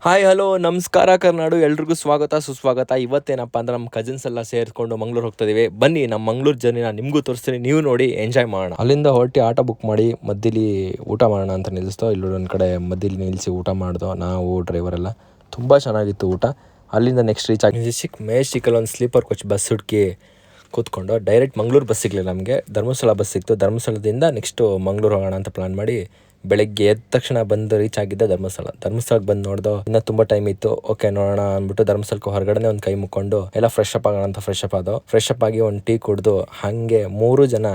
Hi hello ನಮಸ್ಕಾರ ಕರ್ನಾಡು ಎಲ್ರಿಗೂ ಸ್ವಾಗತ ಸುಸ್ವಾಗತ. ಇವತ್ತೇನಪ್ಪ ಅಂದ್ರೆ ನಮ್ಮ ಕಸಿನ್ಸ್ ಎಲ್ಲ ಸೇರಿಕೊಂಡು ಮಂಗ್ಳೂರು ಹೋಗ್ತಿದ್ದೀವಿ. ಬನ್ನಿ ನಮ್ಮ ಮಂಗ್ಳೂರು ಜರ್ನಿನ ನಿಮಗೂ ತೋರಿಸ್ತೀನಿ, ನೀವು ನೋಡಿ ಎಂಜಾಯ್ ಮಾಡೋಣ. ಅಲ್ಲಿಂದ ಹೊರಟಿ ಆಟೋ ಬುಕ್ ಮಾಡಿ ಮಧ್ಯಲಿ ಊಟ ಮಾಡೋಣ ಅಂತ ನಿಲ್ಲಿಸ್ತೋ. ಇಲ್ಲೊಂದು ಕಡೆ ಮಧ್ಯಲಿ ನಿಲ್ಲಿಸಿ ಊಟ ಮಾಡ್ದೋ ನಾವು ಡ್ರೈವರ್ ಎಲ್ಲ. ತುಂಬ ಚೆನ್ನಾಗಿತ್ತು ಊಟ. ಅಲ್ಲಿಂದ ನೆಕ್ಸ್ಟ್ ರೀಚ್ ಆಗಿ ಮೆಜೆಸ್ಟಿಕಲ್ಲಿ ಒಂದು ಸ್ಲೀಪರ್ ಕೋಚ್ ಬಸ್ ಹುಡುಕಿ ಕೂತ್ಕೊಂಡು ಡೈರೆಕ್ಟ್ ಮಂಗ್ಳೂರು ಬಸ್ ಸಿಗಲಿಲ್ಲ ನಮಗೆ, ಧರ್ಮಸ್ಥಳ ಬಸ್ ಸಿಕ್ತು. ಧರ್ಮಸ್ಥಳದಿಂದ ನೆಕ್ಸ್ಟು ಮಂಗ್ಳೂರು ಹೋಗೋಣ ಅಂತ ಪ್ಲಾನ್ ಮಾಡಿ ಬೆಳಗ್ಗೆ ಎದ್ದ ತಕ್ಷಣ ಬಂದು ರೀಚ್ ಆಗಿದ್ದೆ ಧರ್ಮಸ್ಥಳಕ್ಕೆ ಬಂದು ನೋಡ್ದೋ ಇನ್ನೂ ತುಂಬ ಟೈಮ್ ಇತ್ತು. ಓಕೆ ನೋಡೋಣ ಅಂದ್ಬಿಟ್ಟು ಧರ್ಮಸ್ಥಳಕ್ಕೆ ಹೊರಗಡೆ ಒಂದು ಕೈ ಮುಕ್ಕೊಂಡು ಎಲ್ಲ ಫ್ರೆಶ್ ಅಪ್ ಆಗೋಣ ಅಂತ ಫ್ರೆಶ್ ಅಪ್ ಆಗಿ ಒಂದು ಟೀ ಕುಡ್ದು ಹಾಗೆ 3 ಜನ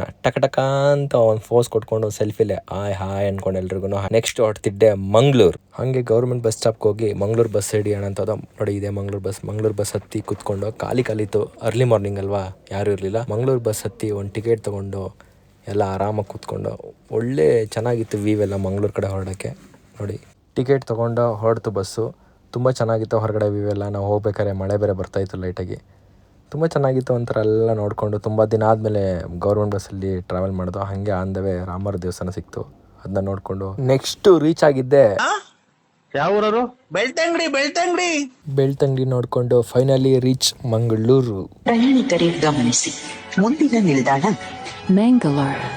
ಟಕ ಅಂತ ಒಂದು ಫೋಸ್ ಕೊಟ್ಕೊಂಡು ಸೆಲ್ಫಿಲೆ ಹಾಯ್ ಅನ್ಕೊಂಡು ಎಲ್ರಿಗೂ ನೆಕ್ಸ್ಟ್ ಹೊರಟಿದ್ದೆ ಮಂಗ್ಳೂರು. ಹಾಗೆ ಗೌರ್ಮೆಂಟ್ ಬಸ್ ಸ್ಟಾಪ್ಗೆ ಹೋಗಿ ಮಂಗ್ಳೂರು ಬಸ್ ಹಿಡಿಯೋಣ ಅಂತ ನೋಡಿ, ಇದೆ ಮಂಗ್ಳೂರು ಬಸ್ ಹತ್ತಿ ಕುತ್ಕೊಂಡು ಖಾಲಿತ್ತು. ಅರ್ಲಿ ಮಾರ್ನಿಂಗ್ ಅಲ್ವಾ, ಯಾರು ಇರಲಿಲ್ಲ. ಮಂಗ್ಳೂರು ಬಸ್ ಹತ್ತಿ ಒಂದು ಟಿಕೆಟ್ ತೊಗೊಂಡು ಎಲ್ಲ ಆರಾಮಾಗಿ ಕೂತ್ಕೊಂಡು ಒಳ್ಳೆ ಚೆನ್ನಾಗಿತ್ತು ವ್ಯೂ ಎಲ್ಲ ಮಂಗ್ಳೂರು ಕಡೆ ಹೊರಡೋಕ್ಕೆ. ನೋಡಿ ಟಿಕೆಟ್ ತೊಗೊಂಡು ಹೊರಡ್ತು ಬಸ್ಸು. ತುಂಬ ಚೆನ್ನಾಗಿತ್ತು ಹೊರಗಡೆ ವ್ಯೂ ಎಲ್ಲ. ನಾವು ಹೋಗ್ಬೇಕಾದ್ರೆ ಮಳೆ ಬೇರೆ ಬರ್ತಾಯಿತ್ತು ಲೈಟಾಗಿ. ತುಂಬ ಚೆನ್ನಾಗಿತ್ತು. ಒಂಥರ ಎಲ್ಲ ನೋಡಿಕೊಂಡು ತುಂಬ ದಿನ ಆದಮೇಲೆ ಗೌರ್ಮೆಂಟ್ ಬಸ್ಸಲ್ಲಿ ಟ್ರಾವೆಲ್ ಮಾಡೋದು. ಹಾಗೆ ಆಂದವೇ ರಾಮರ ದೇವಸ್ಥಾನ ಸಿಕ್ತು, ಅದನ್ನ ನೋಡಿಕೊಂಡು ನೆಕ್ಸ್ಟು ರೀಚ್ ಆಗಿದ್ದೆ ಯಾವ ಊರವರು? ಬೆಳ್ತಂಗಡಿ ನೋಡಿಕೊಂಡು ಫೈನಲಿ ರೀಚ್ ಮಂಗಳೂರು. ಪ್ರಯಾಣಿಕರೇ ಗಮನಿಸಿ, ಮುಂದಿನ ನಿಲ್ದಾಣ ಮ್ಯಾಂಗಳೂರು.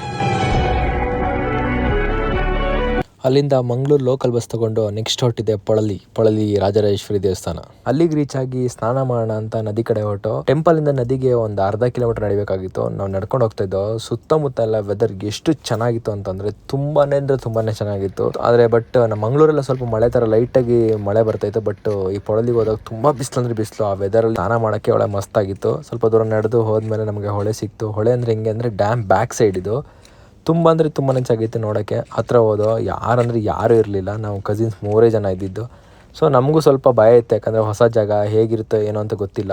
ಅಲ್ಲಿಂದ ಮಂಗಳೂರು ಲೋಕಲ್ ಬಸ್ ತೊಗೊಂಡು ನೆಕ್ಸ್ಟ್ ಹೊರಟಿದೆ ಪೊಳಲಿ ರಾಜರಾಜೇಶ್ವರಿ ದೇವಸ್ಥಾನ. ಅಲ್ಲಿಗೆ ರೀಚ್ ಆಗಿ ಸ್ನಾನ ಮಾಡೋಣ ಅಂತ ನದಿ ಕಡೆ ಹೊರಟು. ಟೆಂಪಲಿಂದ ನದಿಗೆ ಒಂದು ಅರ್ಧ ಕಿಲೋಮೀಟರ್ ನಡಿಬೇಕಾಗಿತ್ತು. ನಾವು ನಡ್ಕೊಂಡು ಹೋಗ್ತಾ ಇದ್ದೋ. ಸುತ್ತಮುತ್ತ ಎಲ್ಲ ವೆದರ್ ಎಷ್ಟು ಚೆನ್ನಾಗಿತ್ತು ಅಂತಂದರೆ ತುಂಬಾನೇ ಚೆನ್ನಾಗಿತ್ತು. ಆದರೆ ಬಟ್ ನಮ್ಮ ಮಂಗಳೂರೆಲ್ಲ ಸ್ವಲ್ಪ ಮಳೆ ಥರ ಲೈಟಾಗಿ ಮಳೆ ಬರ್ತಾಯಿತ್ತು. ಬಟ್ ಈ ಪೊಳಲಿಗೆ ಹೋದಾಗ ತುಂಬ ಬಿಸಿಲು. ಆ ವೆದರಲ್ಲಿ ಸ್ನಾನ ಮಾಡೋಕ್ಕೆ ಒಳ್ಳೆ ಮಸ್ತಾಗಿತ್ತು. ಸ್ವಲ್ಪ ದೂರ ನಡೆದು ಹೋದ್ಮೇಲೆ ನಮಗೆ ಹೊಳೆ ಸಿಕ್ತು. ಹೊಳೆ ಅಂದರೆ ಹೆಂಗೆ ಅಂದರೆ ಡ್ಯಾಮ್ ಬ್ಯಾಕ್ ಸೈಡ್ ಇದು. ತುಂಬಾ ಚೆನ್ನಾಗಿತ್ತು ನೋಡೋಕ್ಕೆ. ಹತ್ರ ಹೋದೋ ಯಾರೂ ಇರಲಿಲ್ಲ. ನಾವು ಕಸಿನ್ಸ್ 3 ಜನ ಇದ್ದಿದ್ದು. ಸೊ ನಮಗೂ ಸ್ವಲ್ಪ ಭಯ ಇತ್ತು, ಯಾಕಂದರೆ ಹೊಸ ಜಾಗ ಹೇಗಿರುತ್ತೋ ಏನೋ ಅಂತ ಗೊತ್ತಿಲ್ಲ.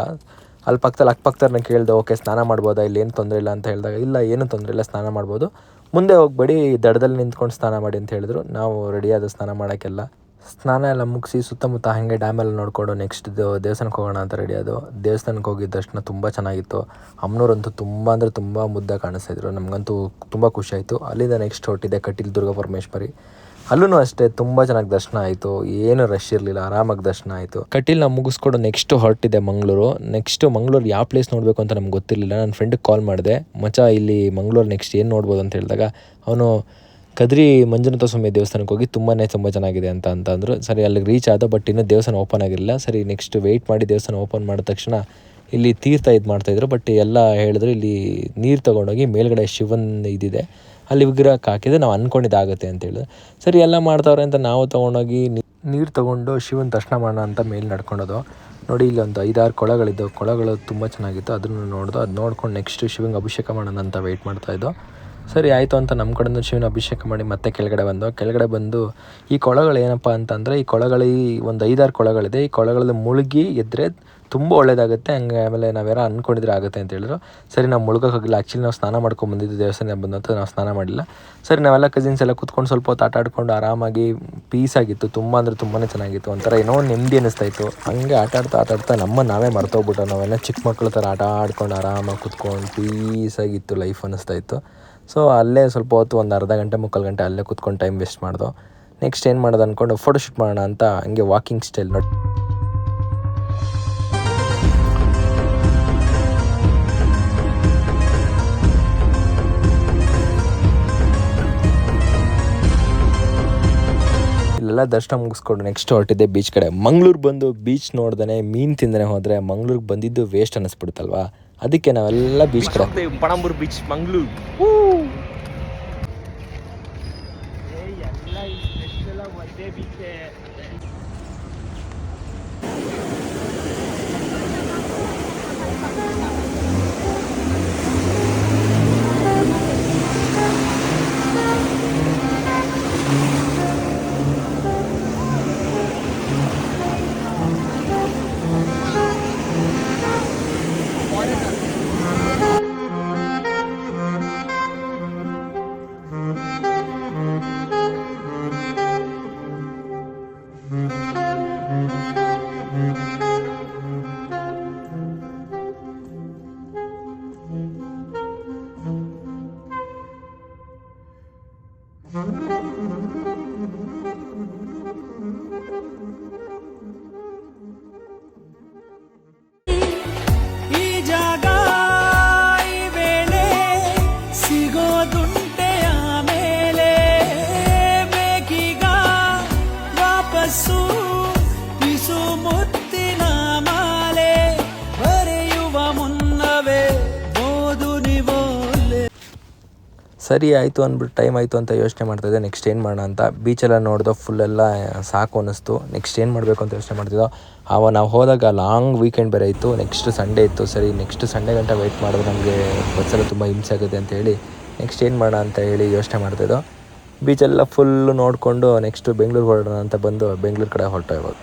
ಅಲ್ಲಿ ಅಕ್ಕಪಕ್ಕದವ್ರನ್ನ ಕೇಳಿದೆ, ಓಕೆ ಸ್ನಾನ ಮಾಡ್ಬೋದಾ, ಇಲ್ಲಿ ಏನು ತೊಂದರೆ ಇಲ್ಲ ಅಂತ ಹೇಳಿದಾಗ, ಇಲ್ಲ ಏನೂ ತೊಂದರೆ ಇಲ್ಲ, ಸ್ನಾನ ಮಾಡ್ಬೋದು, ಮುಂದೆ ಹೋಗ್ಬೇಡಿ, ದಡದಲ್ಲಿ ನಿಂತ್ಕೊಂಡು ಸ್ನಾನ ಮಾಡಿ ಅಂತ ಹೇಳಿದ್ರು. ನಾವು ರೆಡಿಯಾದ ಸ್ನಾನ ಮಾಡೋಕ್ಕೆಲ್ಲ. ಸ್ನಾನ ಎಲ್ಲ ಮುಗಿಸಿ ಸುತ್ತಮುತ್ತ ಹಾಗೆ ಡ್ಯಾಮೆಲ್ಲ ನೋಡಿಕೊಂಡು ನೆಕ್ಸ್ಟ್ ದೇವಸ್ಥಾನಕ್ಕೆ ಹೋಗೋಣ ಅಂತ ರೆಡಿಯಾದೋ. ದೇವಸ್ಥಾನಕ್ಕೆ ಹೋಗಿದ್ದ ತಕ್ಷಣ ತುಂಬ ಚೆನ್ನಾಗಿತ್ತು. ಅಮ್ಮನವ್ರಂತೂ ತುಂಬ ಮುದ್ದ ಕಾಣಿಸ್ತಾಯಿದ್ರು. ನಮಗಂತೂ ತುಂಬ ಖುಷಿ ಆಯಿತು. ಅಲ್ಲಿಂದ ನೆಕ್ಸ್ಟ್ ಹೊರಟಿದೆ ಕಟೀಲು ದುರ್ಗಾ ಪರಮೇಶ್ವರಿ. ಅಲ್ಲೂ ಅಷ್ಟೇ ತುಂಬ ಚೆನ್ನಾಗಿ ದರ್ಶನ ಆಯಿತು. ಏನು ರಶ್ ಇರಲಿಲ್ಲ, ಆರಾಮಾಗಿ ದರ್ಶನ ಆಯಿತು. ಕಟೀಲ್ನ ಮುಗಿಸ್ಕೊಂಡು ನೆಕ್ಸ್ಟ್ ಹೊರಟಿದೆ ಮಂಗಳೂರು ಯಾವ ಪ್ಲೇಸ್ ನೋಡಬೇಕು ಅಂತ ನಮ್ಗೆ ಗೊತ್ತಿರಲಿಲ್ಲ. ನನ್ನ ಫ್ರೆಂಡಿಗೆ ಕಾಲ್ ಮಾಡಿದೆ, ಮಚ್ಚ ಇಲ್ಲಿ ಮಂಗಳೂರು ನೆಕ್ಸ್ಟ್ ಏನು ನೋಡ್ಬೋದು ಅಂತ ಹೇಳಿದಾಗ ಅವನು ಕದ್ರಿ ಮಂಜುನಾಥ ಸ್ವಾಮಿ ದೇವಸ್ಥಾನಕ್ಕೆ ಹೋಗಿ ತುಂಬ ಚೆನ್ನಾಗಿದೆ ಅಂತಂದರು. ಸರಿ ಅಲ್ಲಿಗೆ ರೀಚ್ ಆದ, ಬಟ್ ಇನ್ನೂ ದೇವಸ್ಥಾನ ಓಪನ್ ಆಗಿರಲಿಲ್ಲ. ಸರಿ ನೆಕ್ಸ್ಟ್ ವೆಯ್ಟ್ ಮಾಡಿ ದೇವಸ್ಥಾನ ಓಪನ್ ಮಾಡಿದ ತಕ್ಷಣ ಇಲ್ಲಿ ತೀರ್ಥ ಮಾಡ್ತಾಯಿದ್ರು. ಬಟ್ ಎಲ್ಲ ಹೇಳಿದ್ರು ಇಲ್ಲಿ ನೀರು ತೊಗೊಂಡೋಗಿ ಮೇಲ್ಗಡೆ ಶಿವನ್ ಇದಿದೆ, ಅಲ್ಲಿ ವಿಗ್ರಹಕ್ಕೆ ಹಾಕಿದ್ರೆ ನಾವು ಅಂದ್ಕೊಂಡಿದ್ದಾಗುತ್ತೆ ಅಂತ ಹೇಳಿದ್ರು. ಸರಿ ಎಲ್ಲ ಮಾಡ್ತಾವ್ರೆ ಅಂತ ನಾವು ತೊಗೊಂಡೋಗಿ ನೀರು ತೊಗೊಂಡು ಶಿವನ ದರ್ಶನ ಮಾಡೋಣ ಅಂತ ಮೇಲೆ ನಡ್ಕೊಂಡೋದು. ನೋಡಿ ಇಲ್ಲಿ ಒಂದು 5-6 ಕೊಳಗಳಿದ್ದವು. ಕೊಳಗಳು ತುಂಬ ಚೆನ್ನಾಗಿತ್ತು. ಅದನ್ನು ನೋಡ್ದು. ಅದು ನೋಡ್ಕೊಂಡು ನೆಕ್ಸ್ಟ್ ಶಿವಂಗೆ ಅಭಿಷೇಕ ಮಾಡೋಣ ಅಂತ ವೆಯ್ಟ್ ಮಾಡ್ತಾಯಿದ್ದೋ. ಸರಿ ಆಯಿತು ಅಂತ ನಮ್ಮ ಕಡೆಯಿಂದ ಶಿವನ ಅಭಿಷೇಕ ಮಾಡಿ ಮತ್ತೆ ಕೆಳಗಡೆ ಬಂದು ಈ ಕೊಳಗಳು ಏನಪ್ಪ ಅಂತಂದರೆ, ಈ ಕೊಳಗಳು ಒಂದು 5-6 ಕೊಳಗಳಿದೆ. ಈ ಕೊಳಗಳಲ್ಲಿ ಮುಳುಗಿ ಎದ್ದರೆ ತುಂಬ ಒಳ್ಳೇದಾಗುತ್ತೆ. ಹಂಗೆ ಆಮೇಲೆ ನಾವ್ಯಾರೋ ಅಂದ್ಕೊಂಡಿದ್ರೆ ಆಗುತ್ತೆ ಅಂತ ಹೇಳಿದ್ರು. ಸರಿ ನಾವು ಮುಳುಗೋಕ್ಕಾಗಿಲ್ಲ. ಆ್ಯಕ್ಚುಲಿ ನಾವು ಸ್ನಾನ ಮಾಡ್ಕೊಂಡು ಬಂದಿದ್ದು ದೇವಸ್ಥಾನ ಬಂದಂತ ನಾವು ಸ್ನಾನ ಮಾಡಿಲ್ಲ. ಸರಿ ನಾವೆಲ್ಲ ಕಸಿನ್ಸ್ ಎಲ್ಲ ಕೂತ್ಕೊಂಡು ಸ್ವಲ್ಪ ಹೊತ್ತು ಆಟ ಆಡ್ಕೊಂಡು ಆರಾಮಾಗಿ ಪೀಸಾಗಿತ್ತು. ತುಂಬ ಚೆನ್ನಾಗಿತ್ತು. ಒಂಥರ ಏನೋ ನೆಮ್ಮದಿ ಅನ್ನಿಸ್ತಾಯಿತ್ತು. ಹಂಗೆ ಆಟ ಆಡ್ತಾ ನಾವೇ ಮರ್ತೋಗ್ಬಿಟ್ಟು ನಾವೆಲ್ಲ ಚಿಕ್ಕ ಮಕ್ಕಳ ಥರ ಆಟ ಆಡ್ಕೊಂಡು ಆರಾಮಾಗಿ ಕೂತ್ಕೊಂಡು ಪೀಸಾಗಿತ್ತು ಲೈಫ್ ಅನ್ನಿಸ್ತಾಯಿತ್ತು. ಸೊ ಅಲ್ಲೇ ಸ್ವಲ್ಪ ಹೊತ್ತು ಒಂದು ಅರ್ಧ ಗಂಟೆ 3/4 ಗಂಟೆ ಅಲ್ಲೇ ಕೂತ್ಕೊಂಡು ಟೈಮ್ ವೇಸ್ಟ್ ಮಾಡ್ದೋ. ನೆಕ್ಸ್ಟ್ ಏನು ಮಾಡೋದು ಅಂದ್ಕೊಂಡು ಫೋಟೋಶೂಟ್ ಮಾಡೋಣ ಅಂತ ಹಂಗೆ ವಾಕಿಂಗ್ ಸ್ಟೈಲ್ ನೋಡಿ ಇಲ್ಲೆಲ್ಲ ದರ್ಶನ ಮುಗಿಸ್ಕೊಂಡು ನೆಕ್ಸ್ಟ್ ಹೊರಟಿದ್ದೆ ಬೀಚ್ ಕಡೆ. ಮಂಗಳೂರು ಬಂದು ಬೀಚ್ ನೋಡ್ದೇ ಮೀನು ತಿಂದೇ ಹೋದರೆ ಮಂಗಳೂರಿಗೆ ಬಂದಿದ್ದು ವೇಸ್ಟ್ ಅನ್ನಿಸ್ಬಿಡುತ್ತಲ್ವಾ. ಅದಕ್ಕೆ ನಾವೆಲ್ಲ ಬೀಚ್ ಕಡೆ ಪಣಂಬೂರು ಬೀಚ್ ಮಂಗಳೂರು. ಸರಿ ಆಯಿತು ಅಂದ್ಬಿಟ್ಟು ಟೈಮ್ ಆಯಿತು ಅಂತ ಯೋಚನೆ ಮಾಡ್ತಾಯಿದ್ದೆ ನೆಕ್ಸ್ಟ್ ಏನು ಮಾಡೋಣ ಅಂತ. ಬೀಚೆಲ್ಲ ನೋಡ್ದೋ ಫುಲ್ಲೆಲ್ಲ ಸಾಕು ಅನ್ನಿಸ್ತು. ನೆಕ್ಸ್ಟ್ ಏನು ಮಾಡಬೇಕು ಅಂತ ಯೋಚನೆ ಮಾಡ್ತಿದ್ದೋ. ನಾವು ಹೋದಾಗ ಲಾಂಗ್ ವೀಕೆಂಡ್ ಬೇರೆ ಇತ್ತು, ನೆಕ್ಸ್ಟ್ ಸಂಡೇ ಇತ್ತು. ಸರಿ ನೆಕ್ಸ್ಟ್ ಸಂಡೇ ಗಂಟ ವೆಯ್ಟ್ ಮಾಡಿದ್ರೆ ನಮಗೆ ಬಸ್ಸೆಲ್ಲ ತುಂಬ ಹಿಂಸೆ ಆಗುತ್ತೆ ಅಂತ ಹೇಳಿ ನೆಕ್ಸ್ಟ್ ಏನು ಮಾಡೋಣ ಅಂತ ಹೇಳಿ ಯೋಚನೆ ಮಾಡ್ತಿದ್ದೋ. ಬೀಚೆಲ್ಲ ಫುಲ್ಲು ನೋಡಿಕೊಂಡು ನೆಕ್ಸ್ಟು ಬೆಂಗಳೂರಿಗೆ ಹೊರಡೋಣ ಅಂತ ಬಂದು ಬೆಂಗಳೂರು ಕಡೆ ಹೊರಟೋ ಇವಾಗ.